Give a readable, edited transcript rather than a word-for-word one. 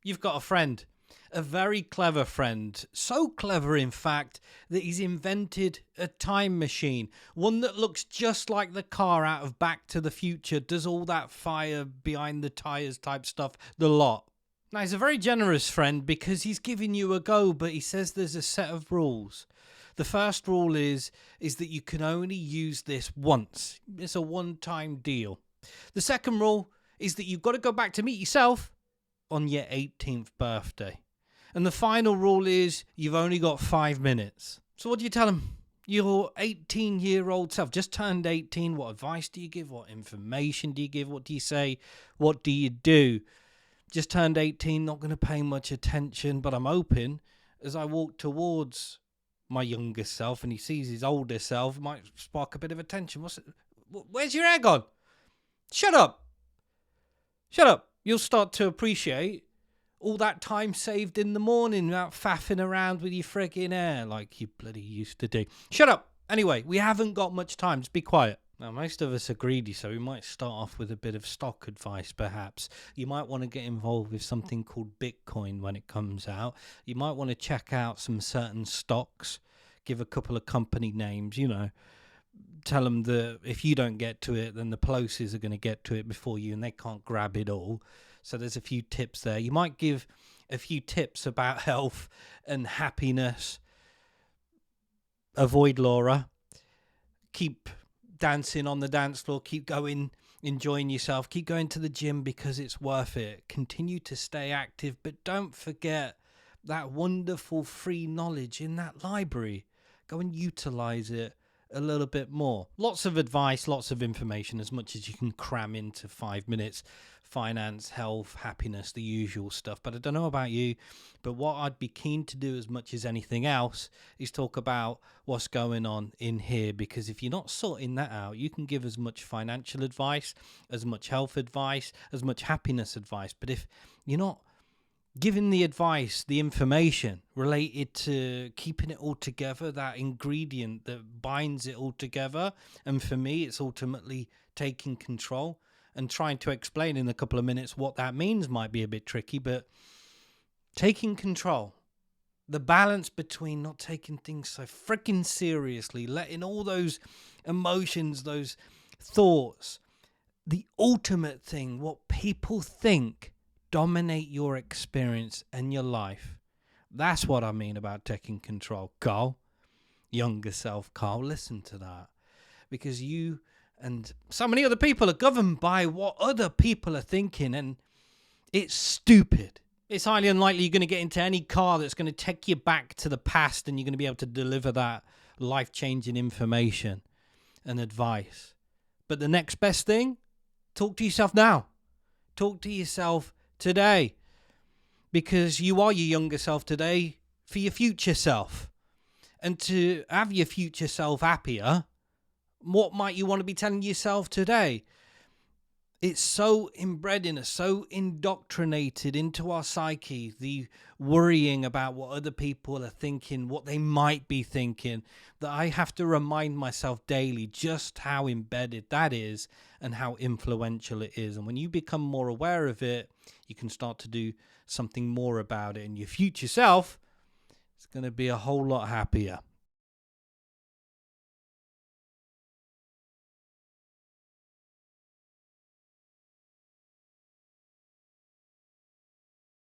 You've got a friend, a very clever friend. So clever, in fact, that he's invented a time machine. One that looks just like the car out of Back to the Future, does all that fire behind the tyres type stuff, the lot. Now, he's a very generous friend because he's giving you a go, but he says there's a set of rules. The first rule is that you can only use this once. It's a one-time deal. The second rule is that you've got to go back to meet yourself on your 18th birthday. And the final rule is you've only got 5 minutes. So what do you tell him? Your 18-year-old self just turned 18. What advice do you give? What information do you give? What do you say? What do you do? Just turned 18, not going to pay much attention, but I'm hoping as I walk towards my younger self and he sees his older self, it might spark a bit of attention. Where's your hair gone? Shut up. Shut up. You'll start to appreciate all that time saved in the morning without faffing around with your frigging hair like you bloody used to do. Shut up. Anyway, we haven't got much time. Just be quiet. Now, most of us are greedy, so we might start off with a bit of stock advice, perhaps. You might want to get involved with something called Bitcoin when it comes out. You might want to check out some certain stocks, give a couple of company names, tell them that if you don't get to it, then the Pelosi's are going to get to it before you, and they can't grab it all. So there's a few tips there. You might give a few tips about health and happiness. Avoid Laura. Keep dancing on the dance floor. Keep going, enjoying yourself. Keep going to the gym because it's worth it. Continue to stay active, but don't forget that wonderful free knowledge in that library. Go and utilize it a little bit more. Lots of advice, lots of information, as much as you can cram into 5 minutes. Finance, health, happiness, the usual stuff. But I don't know about you, but what I'd be keen to do as much as anything else is talk about what's going on in here, because if you're not sorting that out, you can give as much financial advice, as much health advice, as much happiness advice. But if you're not giving the advice, the information related to keeping it all together, that ingredient that binds it all together, and for me, it's ultimately taking control. And trying to explain in a couple of minutes what that means might be a bit tricky, but taking control, the balance between not taking things so freaking seriously, letting all those emotions, those thoughts, the ultimate thing, what people think, dominate your experience and your life. That's what I mean about taking control. Carl, younger self, Carl, listen to that. Because you and so many other people are governed by what other people are thinking, and it's stupid. It's highly unlikely you're going to get into any car that's going to take you back to the past and you're going to be able to deliver that life-changing information and advice. But the next best thing, talk to yourself now. Talk to yourself today, because you are your younger self today for your future self. And to have your future self happier, what might you want to be telling yourself today? It's so inbred in us, so indoctrinated into our psyche, the worrying about what other people are thinking, what they might be thinking, that I have to remind myself daily just how embedded that is and how influential it is. And when you become more aware of it, you can start to do something more about it. And your future self is going to be a whole lot happier.